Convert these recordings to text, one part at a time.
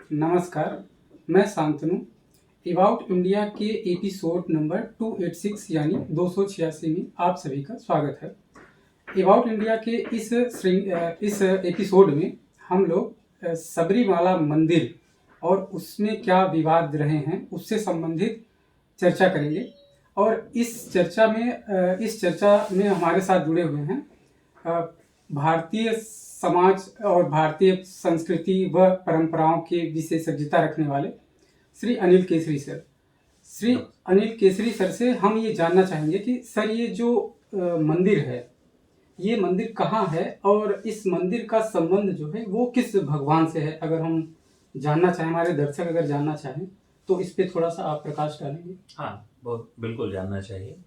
नमस्कार, मैं Shantanu. About India के एपिसोड नंबर 286 यानी 286 में आप सभी का स्वागत है। अबाउट इंडिया के इस एपिसोड में हम लोग सबरीमाला मंदिर और उसमें क्या विवाद रहे हैं उससे संबंधित चर्चा करेंगे। और इस चर्चा में हमारे साथ जुड़े हुए हैं भारतीय समाज और भारतीय संस्कृति व परंपराओं के विशेषज्ञता रखने वाले श्री अनिल केसरी सर। श्री अनिल केसरी सर से हम ये जानना चाहेंगे कि सर ये जो मंदिर है, ये मंदिर कहाँ है और इस मंदिर का संबंध जो है वो किस भगवान से है। अगर हम जानना चाहें, हमारे दर्शक अगर जानना चाहें तो इस पे थोड़ा सा आप प्रकाश डालेंगे। हाँ, बहुत बिल्कुल जानना चाहिए।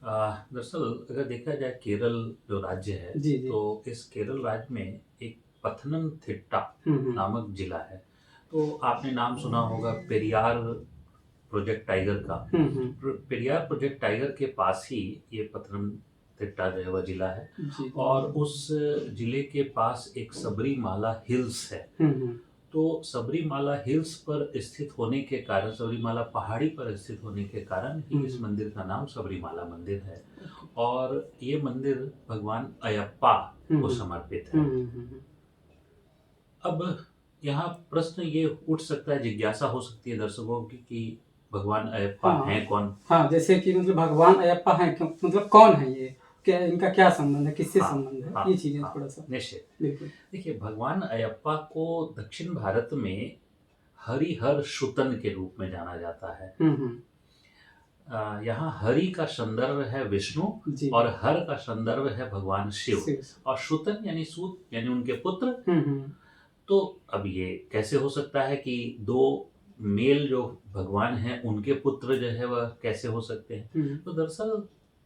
दरअसल अगर देखा जाए केरल जो राज्य है जी। तो इस केरल राज्य में एक पथनमथिट्टा नामक जिला है। तो आपने नाम सुना होगा पेरियार प्रोजेक्ट टाइगर का। पेरियार प्रोजेक्ट टाइगर के पास ही ये पथनमथिट्टा जो है वह जिला है। और उस जिले के पास एक सबरीमाला हिल्स है। तो सबरीमाला हिल्स पर स्थित होने के कारण, सबरीमाला पहाड़ी पर स्थित होने के कारण ही इस मंदिर का नाम सबरीमाला मंदिर है। और ये मंदिर भगवान अयप्पा को समर्पित है। अब यहाँ प्रश्न ये उठ सकता है, जिज्ञासा हो सकती है दर्शकों की कि भगवान अयप्पा हैं कौन। हाँ, जैसे कि मतलब भगवान अयप्पा हैं, मतलब कौन है ये, क्या इनका क्या संबंध है, किससे संबंध है, ये चीजें थोड़ा सा निश्चित। बिल्कुल। देखिए, भगवान अयप्पा को दक्षिण भारत में हरिहर शुतन के रूप में जाना जाता है। यहाँ हरि का संदर्भ है विष्णु और हर का संदर्भ है भगवान शिव और शुतन यानी सूत यानी उनके पुत्र। तो अब ये कैसे हो सकता है कि दो मेल जो भगवान हैं उनके पुत्र जो है वह कैसे हो सकते हैं। तो दरअसल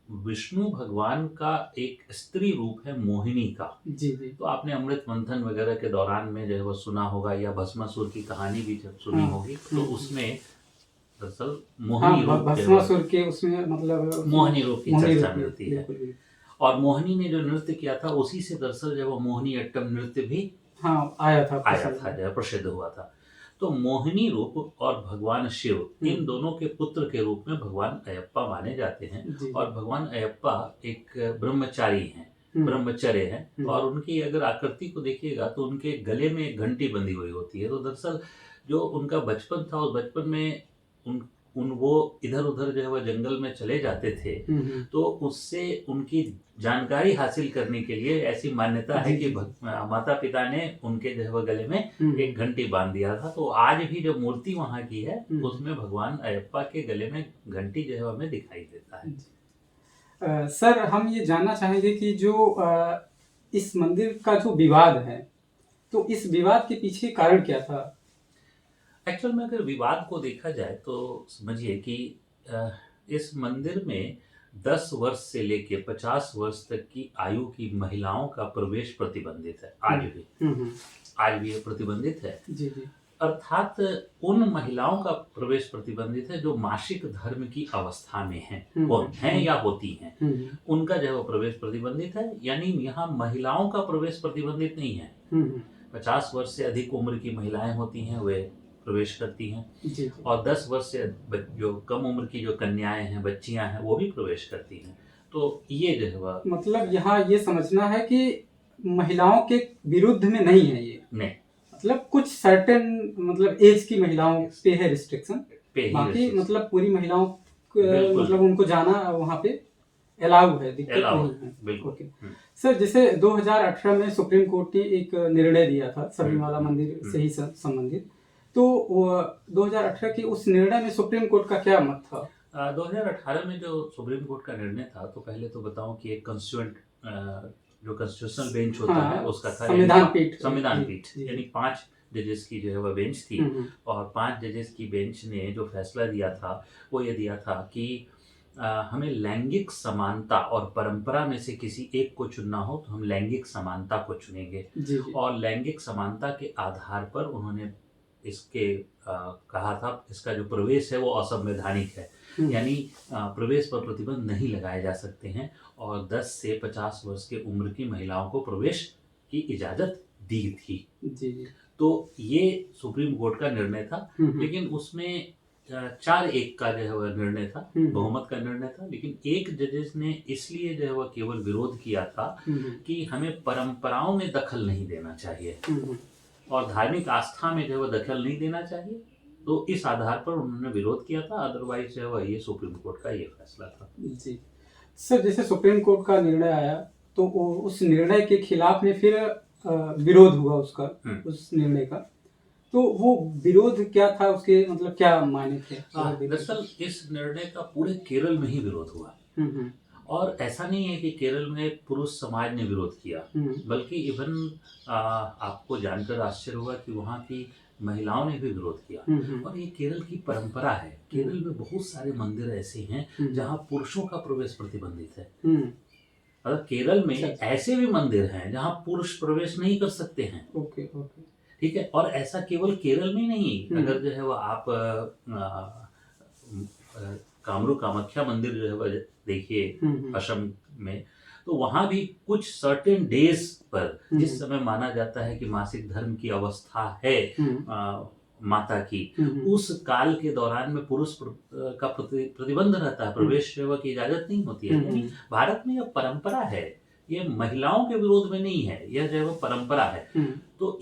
विष्णु भगवान का एक स्त्री रूप है मोहिनी का। जी। तो आपने अमृत मंथन वगैरह के दौरान में जो है वह सुना होगा या भस्मासुर की कहानी भी जब सुनी होगी तो उसमें दरअसल मोहिनी रूप, भस्मासुर के उसमें मतलब मोहिनी रूप की चर्चा मिलती है। और मोहिनी ने जो नृत्य किया था उसी से दरअसल जब वो मोहिनी अट्टम नृत्य भी आया था जो प्रसिद्ध हुआ था। तो मोहिनी रूप और भगवान शिव इन दोनों के पुत्र के रूप में भगवान अयप्पा माने जाते हैं। और भगवान अयप्पा एक ब्रह्मचारी हैं, ब्रह्मचर्य हैं। और उनकी अगर आकृति को देखिएगा तो उनके गले में एक घंटी बंधी हुई होती है। तो दरअसल जो उनका बचपन था उस बचपन में वो इधर उधर जो है वह जंगल में चले जाते थे। तो उससे उनकी जानकारी हासिल करने के लिए ऐसी मान्यता है कि माता पिता ने उनके जो है वह गले में एक घंटी बांध दिया था। तो आज भी जो मूर्ति वहाँ की है उसमें भगवान अयप्पा के गले में घंटी जो है वह हमें दिखाई देता है। सर, हम ये जानना चाहेंगे कि जो इस मंदिर का जो विवाद है तो इस विवाद के पीछे कारण क्या था। एक्चुअल में अगर विवाद को देखा जाए तो समझिए कि इस मंदिर में 10 वर्ष से लेकर 50 वर्ष तक की आयु की महिलाओं का प्रवेश प्रतिबंधित है। आज भी ये प्रतिबंधित है। जी। अर्थात उन महिलाओं का प्रवेश प्रतिबंधित है जो मासिक धर्म की अवस्था में हैं या होती हैं, उनका जो है वो प्रवेश प्रतिबंधित है। यानी यहाँ महिलाओं का प्रवेश प्रतिबंधित नहीं है। 50 वर्ष से अधिक उम्र की महिलाएं होती हैं वे प्रवेश करती हैं। जी। और 10 वर्ष से जो कम उम्र की जो कन्याएं हैं, बच्चियां हैं, वो भी प्रवेश करती हैं। तो ये जो है वह मतलब यहाँ ये समझना है कि महिलाओं के विरुद्ध में नहीं है ये, नहीं, मतलब कुछ सर्टेन मतलब एज की महिलाओं पे है रिस्ट्रिक्शन, बाकी मतलब पूरी महिलाओं मतलब उनको जाना वहाँ पे अलाउ है, दिक्कत नहीं है। बिल्कुल। सर, जैसे 2018 में सुप्रीम कोर्ट ने एक निर्णय दिया था सबरीमाला मंदिर से ही संबंधित, तो 2018 के उस निर्णय में सुप्रीम कोर्ट का क्या मत था। 2018 में जो सुप्रीम कोर्ट का निर्णय था तो पहले तो बताऊं कि एक कॉन्स्टिट्यूएंट जो कॉन्स्टिट्यूशनल बेंच होता है उसका था संविधान पीठ यानी 5 जजेस की जो है वह बेंच थी। और 5 जजेस की बेंच ने जो फैसला दिया था वो ये दिया था कि हमें लैंगिक समानता और परंपरा में से किसी एक को चुनना हो तो हम लैंगिक समानता को चुनेंगे। जी। और लैंगिक समानता के आधार पर उन्होंने इसके कहा था इसका जो प्रवेश है वो असंवैधानिक है। यानी प्रवेश पर प्रतिबंध नहीं लगाए जा सकते हैं और 10 से 50 वर्ष के उम्र की महिलाओं को प्रवेश की इजाजत दी थी। जी। तो ये सुप्रीम कोर्ट का निर्णय था, लेकिन उसमें 4-1 का जो है वह निर्णय था, बहुमत का निर्णय था। लेकिन एक जजेस ने इसलिए जो है वह केवल विरोध किया था कि हमें परंपराओं में दखल नहीं देना चाहिए और धार्मिक आस्था में जो है वह दखल नहीं देना चाहिए। तो इस आधार पर उन्होंने विरोध किया था, अदरवाइज जो है वह ये सुप्रीम कोर्ट का ये फैसला था। जी सर, जैसे सुप्रीम कोर्ट का निर्णय आया तो उस निर्णय के खिलाफ में फिर विरोध हुआ उसका, उस निर्णय का, तो वो विरोध क्या था, उसके मतलब क्या मायने थे? दरअसल इस निर्णय का पूरे केरल में ही विरोध हुआ और ऐसा नहीं है कि केरल में पुरुष समाज ने विरोध किया, बल्कि इवन आपको जानकर आश्चर्य होगा कि वहाँ की महिलाओं ने भी विरोध किया। और ये केरल की परंपरा है। केरल में बहुत सारे मंदिर ऐसे हैं जहाँ पुरुषों का प्रवेश प्रतिबंधित है। मतलब केरल में ऐसे भी मंदिर हैं जहाँ पुरुष प्रवेश नहीं कर सकते हैं। ओके। ठीक है, और ऐसा केवल केरल में नहीं, अगर जो है वो आप कामरूप कामाख्या मंदिर जो है वह देखिए असम में, तो वहां भी कुछ सर्टेन डेज पर जिस समय माना जाता है कि मासिक धर्म की अवस्था है माता की, उस काल के दौरान में पुरुष का प्रतिबंध रहता है, प्रवेश सेवा की इजाजत नहीं होती है। यानी भारत में यह परंपरा है, ये महिलाओं के विरोध में नहीं है, यह जो है वो परंपरा है। तो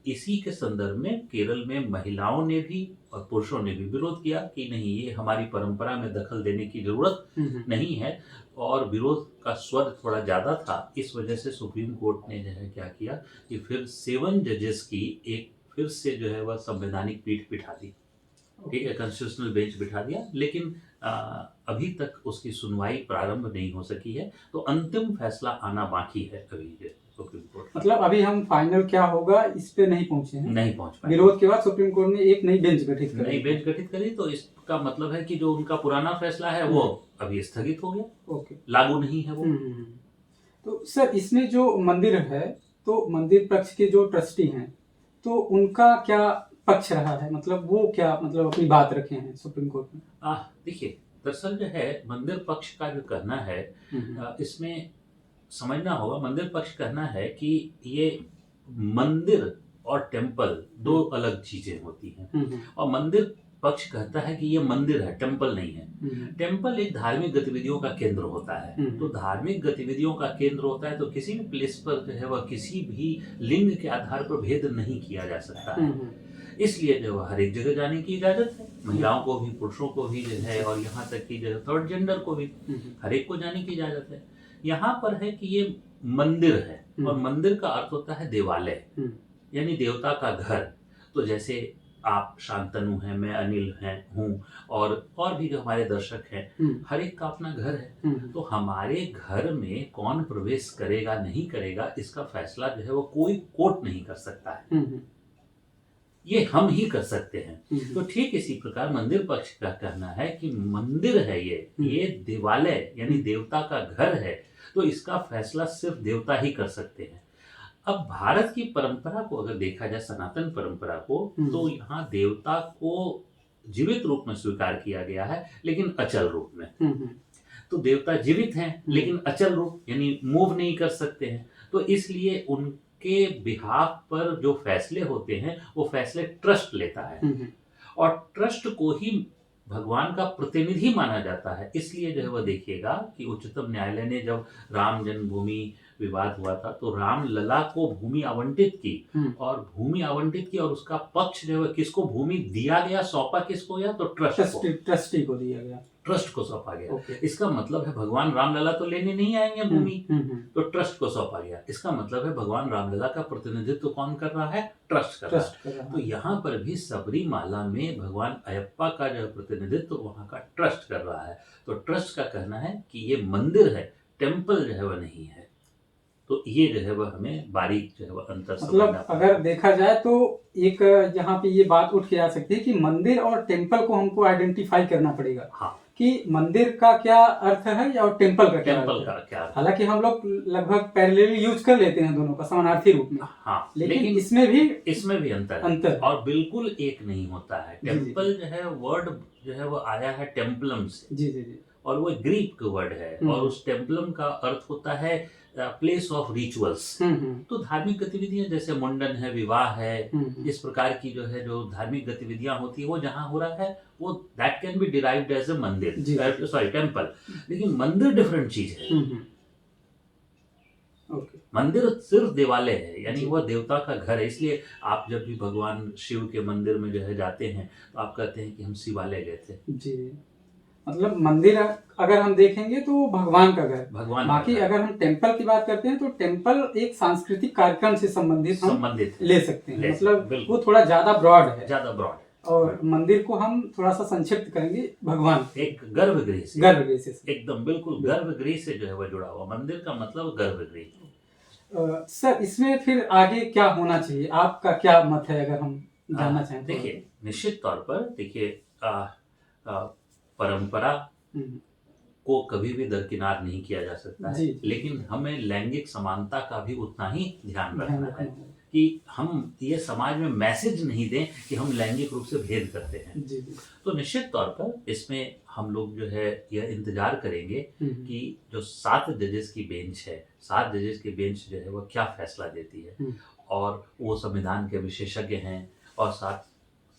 इसी के संदर्भ में केरल में महिलाओं ने भी और पुरुषों ने भी विरोध किया कि नहीं, ये हमारी परंपरा में दखल देने की जरूरत नहीं है, और विरोध का स्वर थोड़ा ज्यादा था। इस वजह से सुप्रीम कोर्ट ने जो है क्या किया कि फिर 7 जजेस की एक फिर से जो है वह संवैधानिक पीठ बिठा दी, ठीक है, कॉन्स्टिट्यूशनल बेंच बिठा दिया। लेकिन अभी तक उसकी सुनवाई प्रारंभ नहीं हो सकी है, तो अंतिम फैसला आना बाकी है अभी सुप्रीम कोर्ट। मतलब अभी हम फाइनल क्या होगा इस पे नहीं पहुंचे हैं, नहीं पहुंच पाए। विरोध के बाद सुप्रीम कोर्ट ने एक नई बेंच गठित करी, तो इसका मतलब है कि जो उनका पुराना फैसला है वो अभी स्थगित हो गया, ओके, लागू नहीं है वो। तो सर इसमें जो मंदिर है, तो मंदिर पक्ष के जो ट्रस्टी हैं, तो उनका क्या पक्ष रहा है, मतलब वो क्या मतलब अपनी बात रखे हैं सुप्रीम कोर्ट में? देखिए, दरअसल जो है मंदिर पक्ष का जो कहना है, इसमें समझना होगा, मंदिर पक्ष कहना है कि ये मंदिर और टेम्पल दो अलग चीजें होती हैं, और मंदिर पक्ष कहता है कि ये मंदिर है, टेम्पल नहीं है। टेम्पल एक धार्मिक गतिविधियों का केंद्र होता है। तो धार्मिक गतिविधियों का केंद्र होता है, तो किसी भी प्लेस पर जो है वह किसी भी लिंग के आधार पर भेद नहीं किया जा सकता है। इसलिए जो हर एक जगह जाने की इजाजत है, महिलाओं को भी, पुरुषों को भी जो है, और यहाँ तक कि जो थर्ड जेंडर को भी, हर एक को जाने की इजाजत है। यहाँ पर है कि ये मंदिर है, और मंदिर का अर्थ होता है देवालय, यानी देवता का घर। तो जैसे आप शांतनु हैं, मैं अनिल हूँ, और भी जो हमारे दर्शक हैं, हर एक का अपना घर है। तो हमारे घर में कौन प्रवेश करेगा नहीं करेगा, इसका फैसला जो है वो कोई कोर्ट नहीं कर सकता है, ये हम ही कर सकते हैं। तो ठीक इसी प्रकार मंदिर पक्ष का कहना है कि मंदिर है ये देवालय यानी देवता का घर है, तो इसका फैसला सिर्फ देवता ही कर सकते हैं। अब भारत की परंपरा को अगर देखा जाए, सनातन परंपरा को, तो यहाँ देवता को जीवित रूप में स्वीकार किया गया है, लेकिन अचल रूप में। तो देवता जीवित हैं लेकिन अचल रूप, यानी मूव नहीं कर सकते हैं। तो इसलिए उनके बिहाफ पर जो फैसले होते हैं वो फैसले ट्रस्ट लेता है, और ट्रस्ट को ही भगवान का प्रतिनिधि माना जाता है। इसलिए जो है वह देखिएगा कि उच्चतम न्यायालय ने जब राम जन्मभूमि विवाद हुआ था, तो राम लला को भूमि आवंटित की, और भूमि आवंटित की, और उसका पक्ष जो है किसको भूमि दिया गया, सौंपा किसको गया, तो ट्रस्टी को दिया गया, ट्रस्ट को सौंपा गया। इसका मतलब है भगवान रामलला तो लेने नहीं आएंगे भूमि, तो ट्रस्ट को सौंपा गया। इसका मतलब है भगवान रामलला का प्रतिनिधित्व कौन कर रहा है, ट्रस्ट कर रहा है। तो यहाँ पर भी सबरीमाला में भगवान अयप्पा का जो प्रतिनिधित्व वहाँ का ट्रस्ट कर रहा है। तो ट्रस्ट का कहना है कि ये मंदिर है, टेम्पल जो है वह नहीं है। तो ये जो है वह हमें बारीक जो है वह अंतर, मतलब अगर देखा जाए तो एक यहाँ पे ये बात उठ के आ सकती है कि मंदिर और टेम्पल को हमको आइडेंटिफाई करना पड़ेगा। हाँ, कि मंदिर का क्या अर्थ है और टेम्पल का क्या अर्थ है। हालांकि हम लोग लगभग पैरेलली यूज कर लेते हैं दोनों का समानार्थी रूप में। हाँ, लेकिन इसमें भी अंतर और बिल्कुल एक नहीं होता है। टेम्पल जो है वर्ड जो है वो आया है टेम्पलम से, जी, और वो ग्रीक वर्ड है, और उस टेम्पलम का अर्थ होता है प्लेस ऑफ रिचुअल्स। तो धार्मिक गतिविधियां जैसे मुंडन है, विवाह है, इस प्रकार की जो है जो धार्मिक गतिविधियां होती है वो जहाँ हो रहा है वो that can be derived as a mandir, sorry temple. लेकिन मंदिर डिफरेंट चीज है। मंदिर सिर्फ देवालय है, यानी वह देवता का घर है। इसलिए आप जब भी भगवान शिव के मंदिर में जो है जाते हैं तो आप कहते हैं कि हम शिवालय गए थे। जी, मतलब मंदिर अगर हम देखेंगे तो भगवान का घर, भगवान। बाकी अगर हम टेम्पल की बात करते हैं तो टेम्पल एक सांस्कृतिक कार्यक्रम से संबंधित ले सकते हैं, मतलब वो थोड़ा ज्यादा ब्रॉड है, ज्यादा ब्रॉड। और मंदिर को हम थोड़ा सा संक्षिप्त करेंगे भगवान, एक गर्भगृह से, एकदम बिल्कुल गर्भगृह से जो है वह जुड़ा हुआ। मंदिर का मतलब गर्भगृह। सर इसमें फिर आगे क्या होना चाहिए, आपका क्या मत है अगर हम जानना चाहें? देखिए, निश्चित तौर पर देखिए परंपरा को कभी भी दरकिनार नहीं किया जा सकता है, लेकिन हमें लैंगिक समानता का भी उतना ही ध्यान रखना है कि हम ये समाज में मैसेज नहीं दें कि हम लैंगिक रूप से भेद करते हैं। तो निश्चित तौर पर इसमें हम लोग जो है यह इंतजार करेंगे कि जो 7 जजेस की बेंच है, 7 जजेस की बेंच जो है वो क्या फैसला देती है। और वो संविधान के विशेषज्ञ हैं, और साथ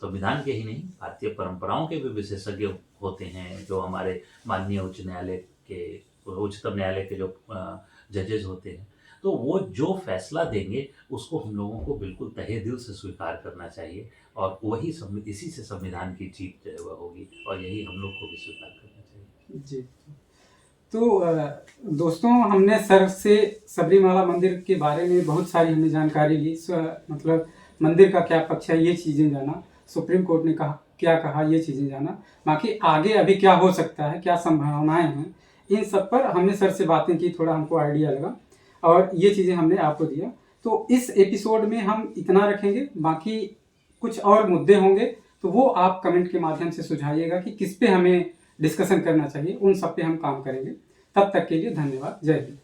संविधान के ही नहीं, भारतीय परंपराओं के भी विशेषज्ञ होते हैं, जो हमारे माननीय उच्चतम न्यायालय के जो जजेस होते हैं। तो वो जो फैसला देंगे उसको हम लोगों को बिल्कुल तहे दिल से स्वीकार करना चाहिए, और वही इसी से संविधान की जीत जो है वह होगी, और यही हम लोग को भी स्वीकार करना चाहिए। जी, तो दोस्तों, हमने सर से सबरीमाला मंदिर के बारे में बहुत सारी हमने जानकारी ली, मतलब मंदिर का क्या पक्ष है ये चीज़ें जाना, सुप्रीम कोर्ट ने क्या कहा ये चीज़ें जाना, बाकी आगे अभी क्या हो सकता है, क्या संभावनाएं हैं, इन सब पर हमने सर से बातें की, थोड़ा हमको आइडिया लगा और ये चीज़ें हमने आपको दिया। तो इस एपिसोड में हम इतना रखेंगे, बाकी कुछ और मुद्दे होंगे तो वो आप कमेंट के माध्यम से सुझाइएगा कि किस पे हमें डिस्कशन करना चाहिए, उन सब पे हम काम करेंगे। तब तक के लिए धन्यवाद। जय हिंद।